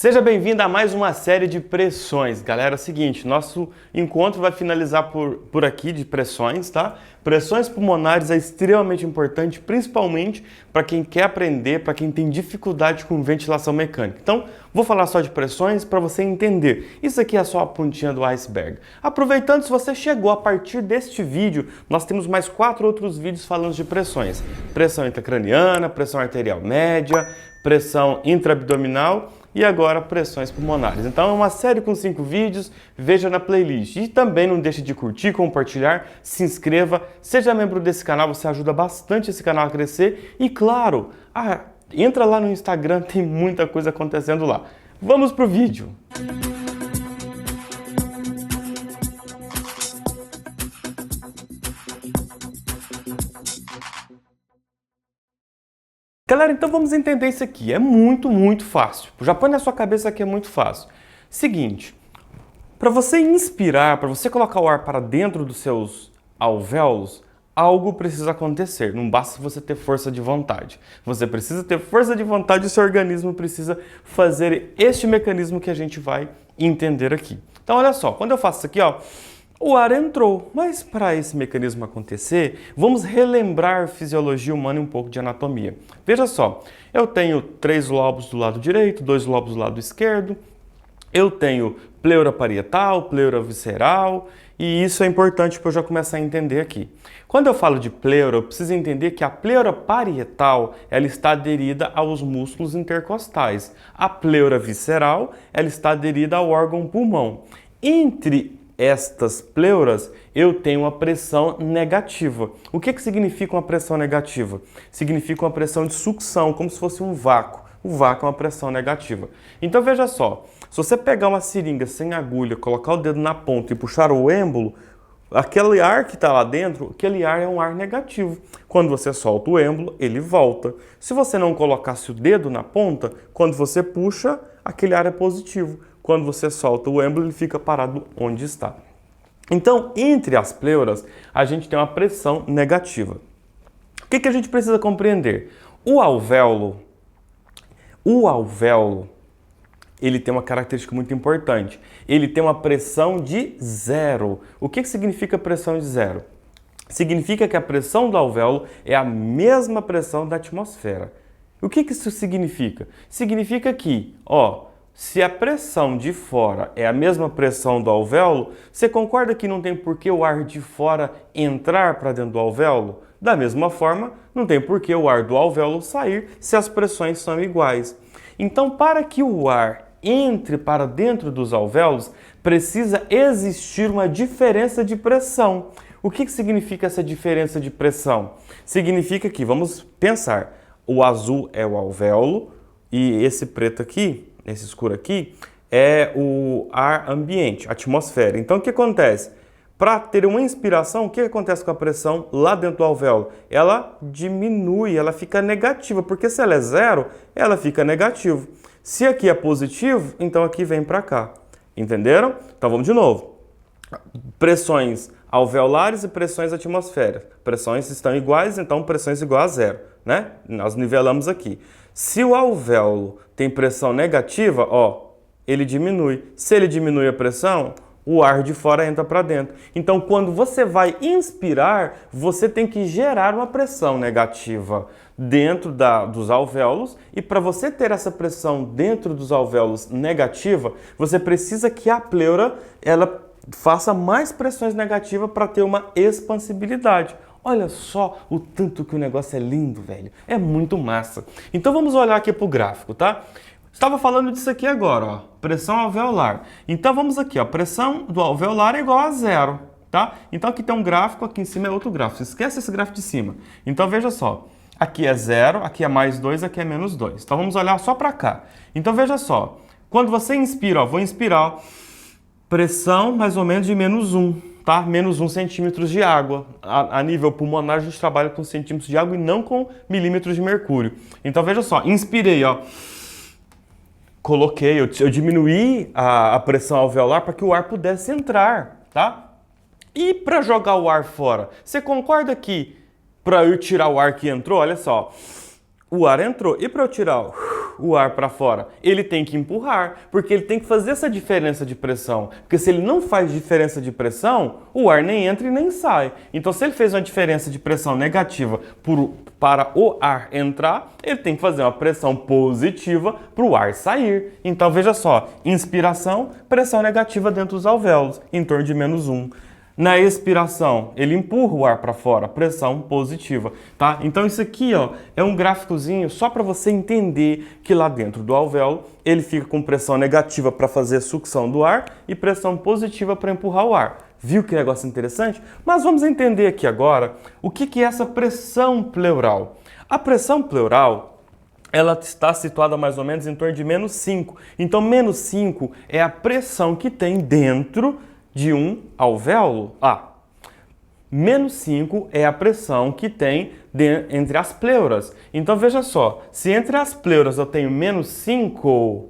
Seja bem-vindo a mais uma série de pressões. Galera, é o seguinte, nosso encontro vai finalizar por aqui de pressões, tá? Pressões pulmonares é extremamente importante, principalmente para quem quer aprender, para quem tem dificuldade com ventilação mecânica. Então, vou falar só de pressões para você entender. Isso aqui é só a pontinha do iceberg. Aproveitando, se você chegou a partir deste vídeo, nós temos mais 4 outros vídeos falando de pressões. Pressão intracraniana, pressão arterial média, pressão intraabdominal e agora pressões pulmonares. Então é uma série com 5 vídeos, veja na playlist. E também não deixe de curtir, compartilhar, se inscreva, seja membro desse canal, você ajuda bastante esse canal a crescer. E claro, entra lá no Instagram, tem muita coisa acontecendo lá. Vamos pro vídeo! Galera, então vamos entender isso aqui. É muito fácil. Já põe na sua cabeça que é muito fácil. Seguinte, para você inspirar, para você colocar o ar para dentro dos seus alvéolos, algo precisa acontecer. Não basta você ter força de vontade. Você precisa ter força de vontade e o seu organismo precisa fazer este mecanismo que a gente vai entender aqui. Então, olha só, quando eu faço isso aqui, ó, o ar entrou, mas para esse mecanismo acontecer, vamos relembrar a fisiologia humana e um pouco de anatomia. Veja só, eu tenho 3 lobos do lado direito, 2 lobos do lado esquerdo, eu tenho pleura parietal, pleura visceral, e isso é importante para eu já começar a entender aqui. Quando eu falo de pleura, eu preciso entender que a pleura parietal ela está aderida aos músculos intercostais. A pleura visceral ela está aderida ao órgão pulmão. Entre estas pleuras, eu tenho uma pressão negativa. O que significa uma pressão negativa? Significa uma pressão de sucção, como se fosse um vácuo. O vácuo é uma pressão negativa. Então veja só, se você pegar uma seringa sem agulha, colocar o dedo na ponta e puxar o êmbolo, aquele ar que está lá dentro, aquele ar é um ar negativo. Quando você solta o êmbolo, ele volta. Se você não colocasse o dedo na ponta, quando você puxa, aquele ar é positivo. Quando você solta o êmbolo, ele fica parado onde está. Então, entre as pleuras, a gente tem uma pressão negativa. O que a gente precisa compreender? O alvéolo, ele tem uma característica muito importante. Ele tem uma pressão de 0. O que significa pressão de 0? Significa que a pressão do alvéolo é a mesma pressão da atmosfera. O que isso significa? Significa que, se a pressão de fora é a mesma pressão do alvéolo, você concorda que não tem por que o ar de fora entrar para dentro do alvéolo? Da mesma forma, não tem por que o ar do alvéolo sair se as pressões são iguais. Então, para que o ar entre para dentro dos alvéolos, precisa existir uma diferença de pressão. O que significa essa diferença de pressão? Significa que, vamos pensar, o azul é o alvéolo e esse preto aqui, esse escuro aqui, é o ar ambiente, a atmosfera. Então, o que acontece? Para ter uma inspiração, o que acontece com a pressão lá dentro do alvéolo? Ela diminui, ela fica negativa, porque se ela é 0, ela fica negativa. Se aqui é positivo, então aqui vem para cá. Entenderam? Então, vamos de novo. Pressões alveolares e pressões atmosféricas. Pressões estão iguais, então pressões igual a 0, né? Nós nivelamos aqui. Se o alvéolo tem pressão negativa, ele diminui. Se ele diminui a pressão, o ar de fora entra para dentro. Então, quando você vai inspirar, você tem que gerar uma pressão negativa dentro dos alvéolos. E para você ter essa pressão dentro dos alvéolos negativa, você precisa que a pleura ela faça mais pressões negativas para ter uma expansibilidade. Olha só o tanto que o negócio é lindo, velho. É muito massa. Então vamos olhar aqui para o gráfico, tá? Estava falando disso aqui agora, pressão alveolar. Então vamos aqui, pressão do alveolar é igual a 0, tá? Então aqui tem um gráfico, aqui em cima é outro gráfico. Esquece esse gráfico de cima. Então veja só, aqui é 0, aqui é mais 2, aqui é menos 2. Então vamos olhar só para cá. Então veja só, quando você inspira, vou inspirar, pressão mais ou menos de menos 1. Tá? Menos 1 centímetros de água. A nível pulmonar, a gente trabalha com centímetros de água e não com milímetros de mercúrio. Então, veja só, inspirei, coloquei, eu diminuí a pressão alveolar para que o ar pudesse entrar, tá? E para jogar o ar fora? Você concorda que para eu tirar o ar que entrou, olha só, O ar entrou. E para eu tirar o ar para fora? Ele tem que empurrar, porque ele tem que fazer essa diferença de pressão. Porque se ele não faz diferença de pressão, o ar nem entra e nem sai. Então, se ele fez uma diferença de pressão negativa para o ar entrar, ele tem que fazer uma pressão positiva para o ar sair. Então, veja só, inspiração, pressão negativa dentro dos alvéolos, em torno de -1. Na expiração, ele empurra o ar para fora, pressão positiva, tá? Então isso aqui, ó, é um gráficozinho só para você entender que lá dentro do alvéolo, ele fica com pressão negativa para fazer sucção do ar e pressão positiva para empurrar o ar. Viu que negócio interessante? Mas vamos entender aqui agora o que é essa pressão pleural. A pressão pleural, ela está situada mais ou menos em torno de -5. Então, -5 é a pressão que tem dentro de um alvéolo. -5 é a pressão que tem entre as pleuras. Então, veja só, se entre as pleuras eu tenho -5,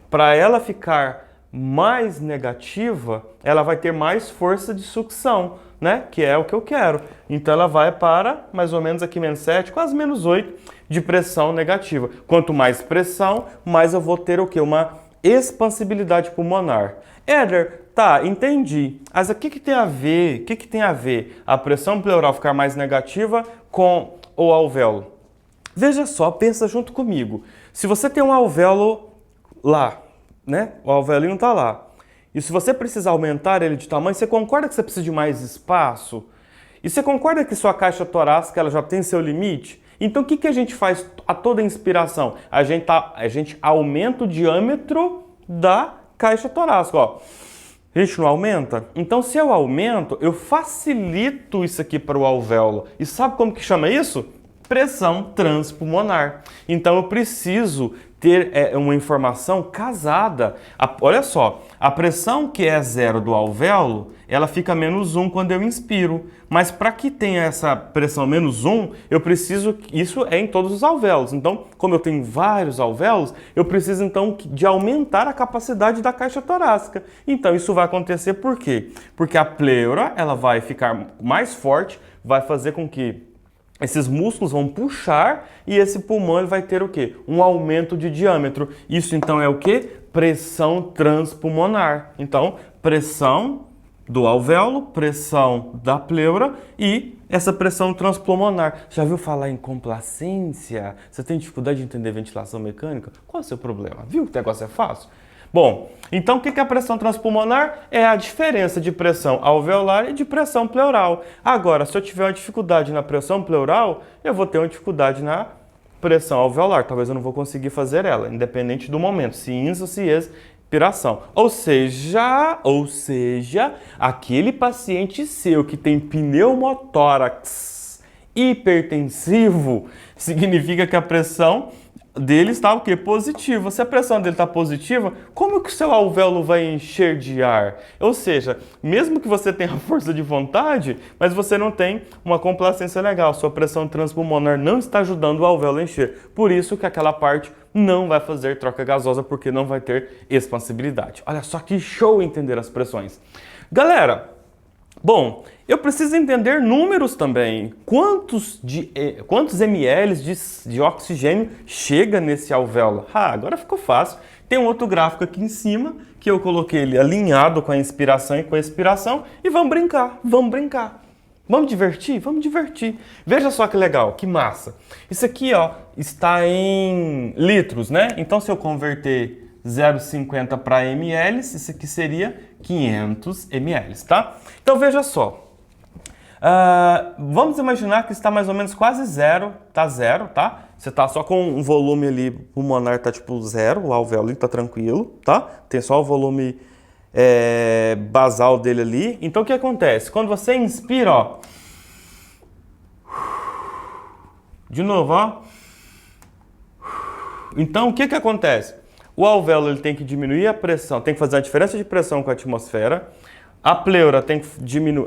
para ela ficar mais negativa, ela vai ter mais força de sucção, né? Que é o que eu quero. Então, ela vai para mais ou menos aqui -7, quase -8 de pressão negativa. Quanto mais pressão, mais eu vou ter o quê? Uma expansibilidade pulmonar. Éder, tá, entendi. Mas o que tem a ver? O que tem a ver a pressão pleural ficar mais negativa com o alvéolo? Veja só, pensa junto comigo. Se você tem um alvéolo lá, né? O alvéolinho está lá. E se você precisar aumentar ele de tamanho, você concorda que você precisa de mais espaço? E você concorda que sua caixa torácica ela já tem seu limite? Então o que a gente faz a toda inspiração? A gente aumenta o diâmetro da caixa torácica, ó. A gente não aumenta? Então, se eu aumento, eu facilito isso aqui para o alvéolo. E sabe como que chama isso? Pressão transpulmonar. Então, eu preciso ter uma informação casada. Olha só, a pressão que é 0 do alvéolo, ela fica -1 quando eu inspiro. Mas para que tenha essa pressão -1, eu preciso, isso é em todos os alvéolos. Então, como eu tenho vários alvéolos, eu preciso então de aumentar a capacidade da caixa torácica. Então, isso vai acontecer por quê? Porque a pleura, ela vai ficar mais forte, vai fazer com que esses músculos vão puxar e esse pulmão ele vai ter o quê? Um aumento de diâmetro. Isso então é o quê? Pressão transpulmonar. Então, pressão do alvéolo, pressão da pleura e essa pressão transpulmonar. Já viu falar em complacência? Você tem dificuldade de entender ventilação mecânica? Qual é o seu problema? Viu que o negócio é fácil? Bom, então o que é a pressão transpulmonar? É a diferença de pressão alveolar e de pressão pleural. Agora, se eu tiver uma dificuldade na pressão pleural, eu vou ter uma dificuldade na pressão alveolar. Talvez eu não vou conseguir fazer ela, independente do momento, se ins ou se expiração. Ou seja, aquele paciente seu que tem pneumotórax hipertensivo, significa que a pressão dele está o quê? Positiva. Se a pressão dele está positiva, como que o seu alvéolo vai encher de ar? Ou seja, mesmo que você tenha força de vontade, mas você não tem uma complacência legal, sua pressão transpulmonar não está ajudando o alvéolo a encher. Por isso que aquela parte não vai fazer troca gasosa, porque não vai ter expansibilidade. Olha só que show entender as pressões. Galera, bom, eu preciso entender números também. Quantos ml de oxigênio chega nesse alvéolo? Agora ficou fácil. Tem um outro gráfico aqui em cima, que eu coloquei ele alinhado com a inspiração e com a expiração. E vamos brincar, vamos brincar. Vamos divertir? Vamos divertir. Veja só que legal, que massa. Isso aqui, ó, está em litros, né? Então, se eu converter 0,50 para ml, isso aqui seria 500 ml, tá? Então, veja só. Vamos imaginar que está mais ou menos quase zero, tá zero, tá? Você tá só com um volume ali pulmonar, tá tipo zero, o alvéolo tá tranquilo, tá? Tem só o volume basal dele ali. Então o que acontece? Quando você inspira, ó, de novo, ó. Então o que acontece? O alvéolo ele tem que diminuir a pressão, tem que fazer a diferença de pressão com a atmosfera. A pleura tem que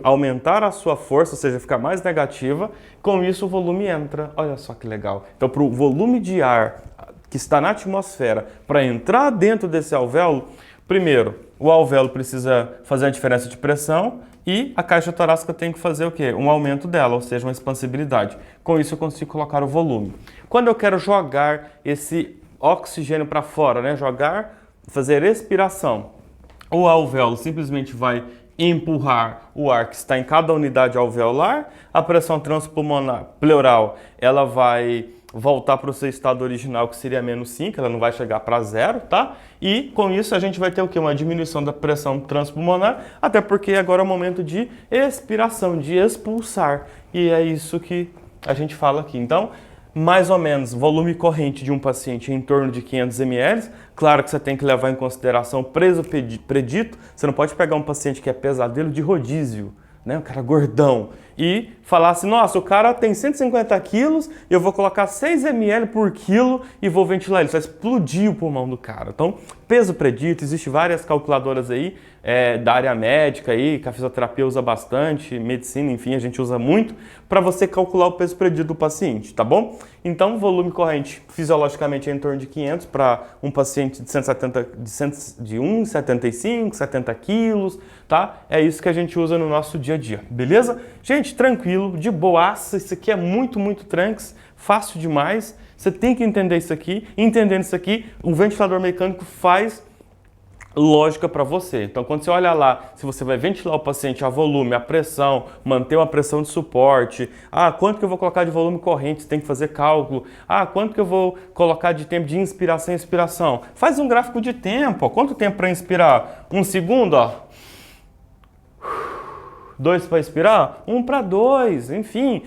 aumentar a sua força, ou seja, ficar mais negativa. Com isso, o volume entra. Olha só que legal. Então, para o volume de ar que está na atmosfera, para entrar dentro desse alvéolo, Primeiro, o alvéolo precisa fazer uma diferença de pressão e a caixa torácica tem que fazer o quê? Um aumento dela, ou seja, uma expansibilidade. Com isso eu consigo colocar o volume. Quando eu quero jogar esse oxigênio para fora, né? Fazer expiração, o alvéolo simplesmente vai empurrar o ar que está em cada unidade alveolar, a pressão transpulmonar pleural ela vai voltar para o seu estado original, que seria menos 5, ela não vai chegar para zero, tá? E com isso a gente vai ter o quê? Uma diminuição da pressão transpulmonar, até porque agora é o momento de expiração, de expulsar. E é isso que a gente fala aqui. Então, mais ou menos, volume corrente de um paciente em torno de 500 ml. Claro que você tem que levar em consideração o peso predito. Você não pode pegar um paciente que é pesadelo de rodízio, né? Um cara gordão, e falar assim, nossa, o cara tem 150 quilos, eu vou colocar 6 ml por quilo e vou ventilar ele. Isso vai explodir o pulmão do cara. Então, peso predito, existe várias calculadoras aí da área médica aí, que a fisioterapia usa bastante, medicina, enfim, a gente usa muito, para você calcular o peso predito do paciente, tá bom? Então, volume corrente fisiologicamente é em torno de 500 para um paciente de 1,75, 70 quilos, tá? É isso que a gente usa no nosso dia a dia, beleza? Gente, tranquilo, de boaça, isso aqui é muito, muito tranks, fácil demais. Você tem que entender isso aqui. Entendendo isso aqui, o ventilador mecânico faz lógica para você. Então, quando você olha lá, se você vai ventilar o paciente a volume, a pressão, manter uma pressão de suporte, quanto que eu vou colocar de volume corrente, você tem que fazer cálculo, quanto que eu vou colocar de tempo de inspiração e expiração. Faz um gráfico de tempo, ó. Quanto tempo para inspirar? 1 segundo, ó. 2 para expirar? 1 para 2, enfim.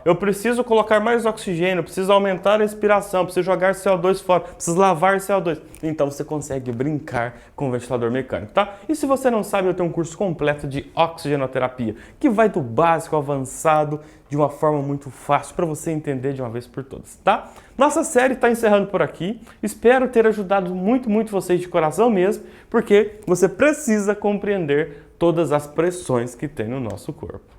Eu preciso colocar mais oxigênio, preciso aumentar a expiração, preciso jogar CO2 fora, preciso lavar CO2. Então você consegue brincar com o ventilador mecânico, tá? E se você não sabe, eu tenho um curso completo de oxigenoterapia, que vai do básico ao avançado de uma forma muito fácil para você entender de uma vez por todas, tá? Nossa série está encerrando por aqui. Espero ter ajudado muito, muito vocês de coração mesmo, porque você precisa compreender todas as pressões que tem no nosso corpo.